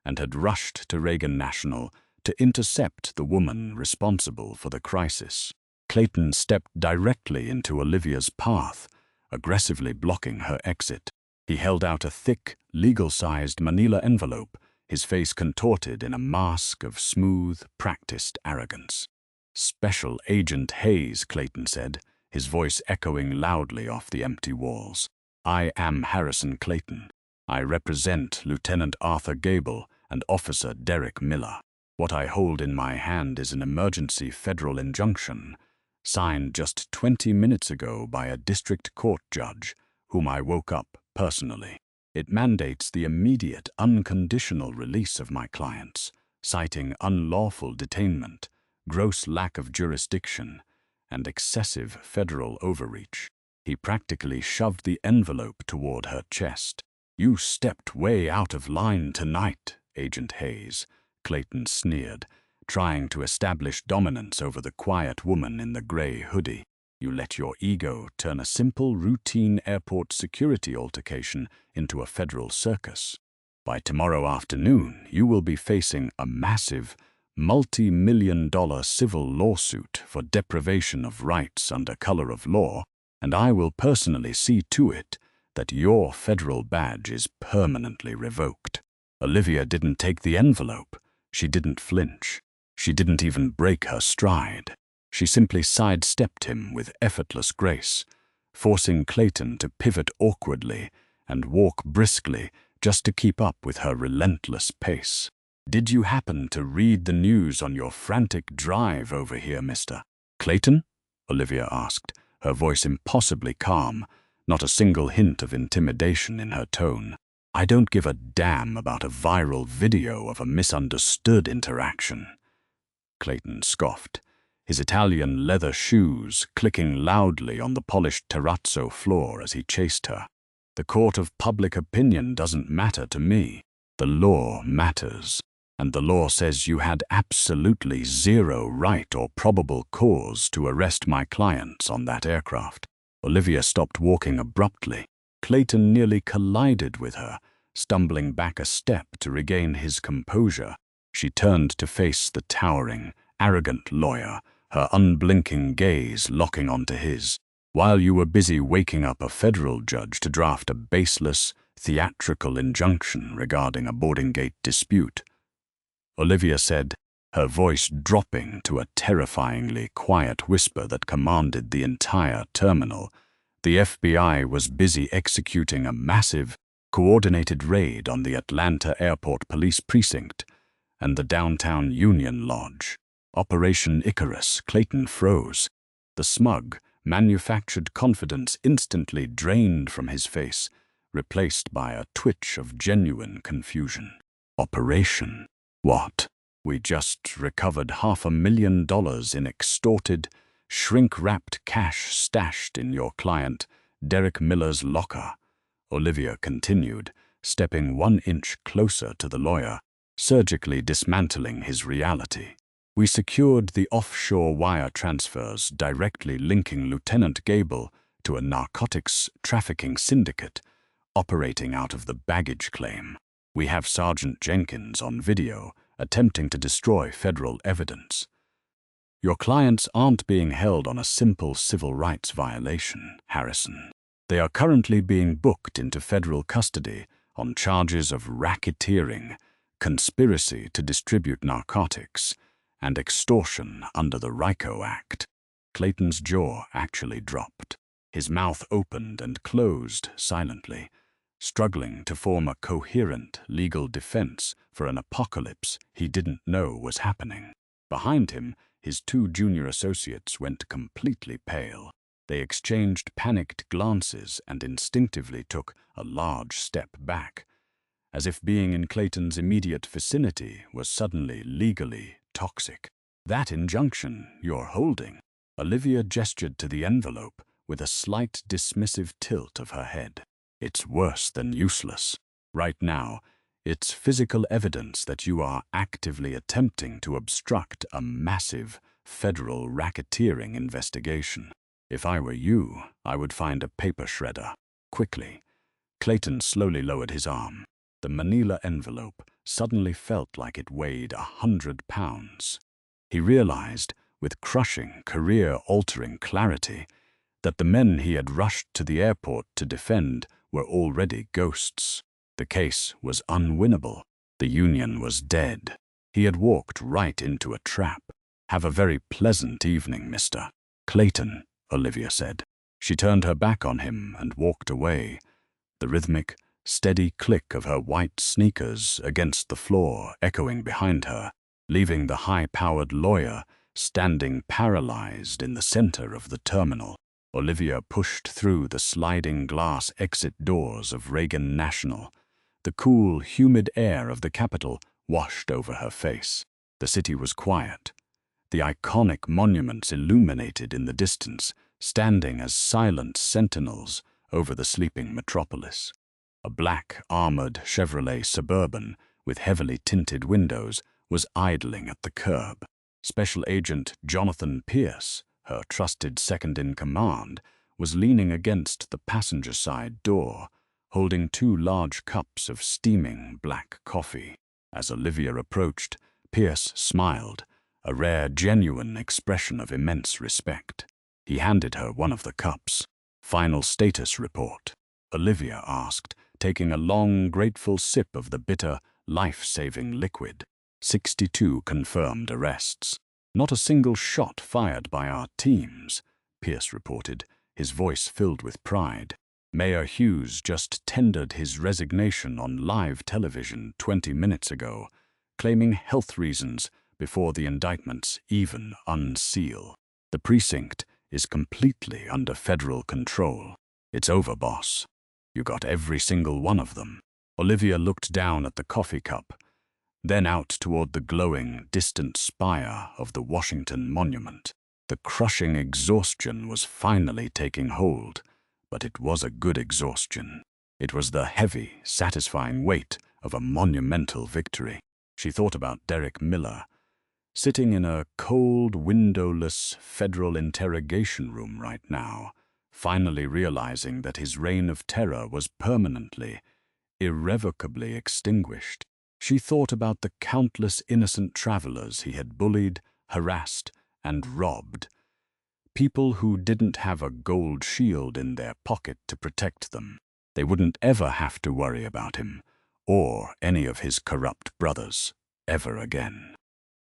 and had rushed to Reagan National to intercept the woman responsible for the crisis. Clayton stepped directly into Olivia's path, aggressively blocking her exit. He held out a thick, legal-sized manila envelope, his face contorted in a mask of smooth, practiced arrogance. "Special Agent Hayes," Clayton said, his voice echoing loudly off the empty walls. "I am Harrison Clayton. I represent Lieutenant Arthur Gable and Officer Derek Miller. What I hold in my hand is an emergency federal injunction, signed just 20 minutes ago by a district court judge, whom I woke up personally. It mandates the immediate, unconditional release of my clients, citing unlawful detainment, gross lack of jurisdiction, and excessive federal overreach." He practically shoved the envelope toward her chest. "You stepped way out of line tonight, Agent Hayes," Clayton sneered, trying to establish dominance over the quiet woman in the gray hoodie. "You let your ego turn a simple, routine airport security altercation into a federal circus. By tomorrow afternoon, you will be facing a massive, multi-million-dollar civil lawsuit for deprivation of rights under color of law, and I will personally see to it that your federal badge is permanently revoked." Olivia didn't take the envelope. She didn't flinch. She didn't even break her stride. She simply sidestepped him with effortless grace, forcing Clayton to pivot awkwardly and walk briskly just to keep up with her relentless pace. "Did you happen to read the news on your frantic drive over here, Mr. Clayton?" Olivia asked, her voice impossibly calm, not a single hint of intimidation in her tone. "I don't give a damn about a viral video of a misunderstood interaction." Clayton scoffed, his Italian leather shoes clicking loudly on the polished terrazzo floor as he chased her. "The court of public opinion doesn't matter to me. The law matters." and the law says you had absolutely zero right or probable cause to arrest my clients on that aircraft." Olivia stopped walking abruptly. Clayton nearly collided with her, stumbling back a step to regain his composure. She turned to face the towering, arrogant lawyer, her unblinking gaze locking onto his. "While you were busy waking up a federal judge to draft a baseless, theatrical injunction regarding a boarding gate dispute," Olivia said, her voice dropping to a terrifyingly quiet whisper that commanded the entire terminal, "the FBI was busy executing a massive, coordinated raid on the Atlanta Airport Police Precinct and the downtown Union Lodge. Operation Icarus." Clayton froze. The smug, manufactured confidence instantly drained from his face, replaced by a twitch of genuine confusion. "Operation? What? We just recovered $500,000 in extorted, shrink-wrapped cash stashed in your client, Derek Miller's locker," Olivia continued, stepping 1 inch closer to the lawyer, surgically dismantling his reality. "We secured the offshore wire transfers directly linking Lieutenant Gable to a narcotics trafficking syndicate operating out of the baggage claim. We have Sergeant Jenkins on video attempting to destroy federal evidence. Your clients aren't being held on a simple civil rights violation, Harrison. They are currently being booked into federal custody on charges of racketeering, conspiracy to distribute narcotics, and extortion under the RICO Act." Clayton's jaw actually dropped. His mouth opened and closed silently, struggling to form a coherent legal defense for an apocalypse he didn't know was happening. Behind him, his 2 junior associates went completely pale. They exchanged panicked glances and instinctively took a large step back, as if being in Clayton's immediate vicinity was suddenly legally toxic. "That injunction you're holding," Olivia gestured to the envelope with a slight dismissive tilt of her head. "It's worse than useless. Right now, it's physical evidence that you are actively attempting to obstruct a massive federal racketeering investigation. If I were you, I would find a paper shredder. Quickly." Clayton slowly lowered his arm. The manila envelope suddenly felt like it weighed 100 pounds. He realized, with crushing, career-altering clarity, that the men he had rushed to the airport to defend were already ghosts. The case was unwinnable. The union was dead. He had walked right into a trap. "Have a very pleasant evening, Mr. Clayton," Olivia said. She turned her back on him and walked away, the rhythmic, steady click of her white sneakers against the floor echoing behind her, leaving the high-powered lawyer standing paralyzed in the center of the terminal. Olivia pushed through the sliding glass exit doors of Reagan National. The cool, humid air of the capital washed over her face. The city was quiet, the iconic monuments illuminated in the distance, standing as silent sentinels over the sleeping metropolis. A black, armored Chevrolet Suburban with heavily tinted windows was idling at the curb. Special Agent Jonathan Pierce, her trusted second-in-command, was leaning against the passenger side door, holding 2 large cups of steaming black coffee. As Olivia approached, Pierce smiled, a rare, genuine expression of immense respect. He handed her one of the cups. "Final status report?" Olivia asked, taking a long, grateful sip of the bitter, life-saving liquid. 62 confirmed arrests. "Not a single shot fired by our teams," Pierce reported, his voice filled with pride. "Mayor Hughes just tendered his resignation on live television 20 minutes ago, claiming health reasons before the indictments even unseal. The precinct is completely under federal control. It's over, boss. You got every single one of them." Olivia looked down at the coffee cup, then out toward the glowing, distant spire of the Washington Monument. The crushing exhaustion was finally taking hold, but it was a good exhaustion. It was the heavy, satisfying weight of a monumental victory. She thought about Derek Miller, sitting in a cold, windowless federal interrogation room right now, finally realizing that his reign of terror was permanently, irrevocably extinguished. She thought about the countless innocent travelers he had bullied, harassed, and robbed. People who didn't have a gold shield in their pocket to protect them. They wouldn't ever have to worry about him, or any of his corrupt brothers, ever again.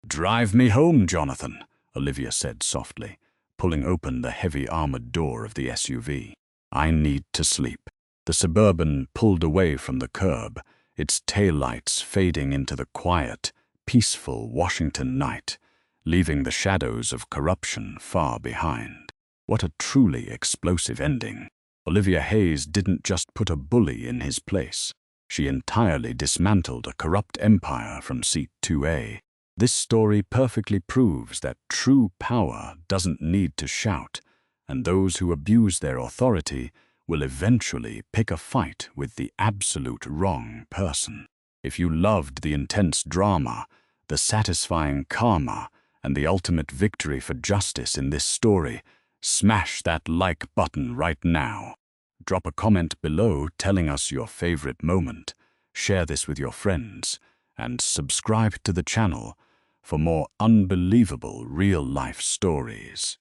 "Drive me home, Jonathan," Olivia said softly, pulling open the heavy armored door of the SUV. "I need to sleep." The Suburban pulled away from the curb, its taillights fading into the quiet, peaceful Washington night, leaving the shadows of corruption far behind. What a truly explosive ending. Olivia Hayes didn't just put a bully in his place. She entirely dismantled a corrupt empire from seat 2A. This story perfectly proves that true power doesn't need to shout, and those who abuse their authority will eventually pick a fight with the absolute wrong person. If you loved the intense drama, the satisfying karma, and the ultimate victory for justice in this story, smash that like button right now. Drop a comment below telling us your favorite moment, share this with your friends, and subscribe to the channel for more unbelievable real-life stories.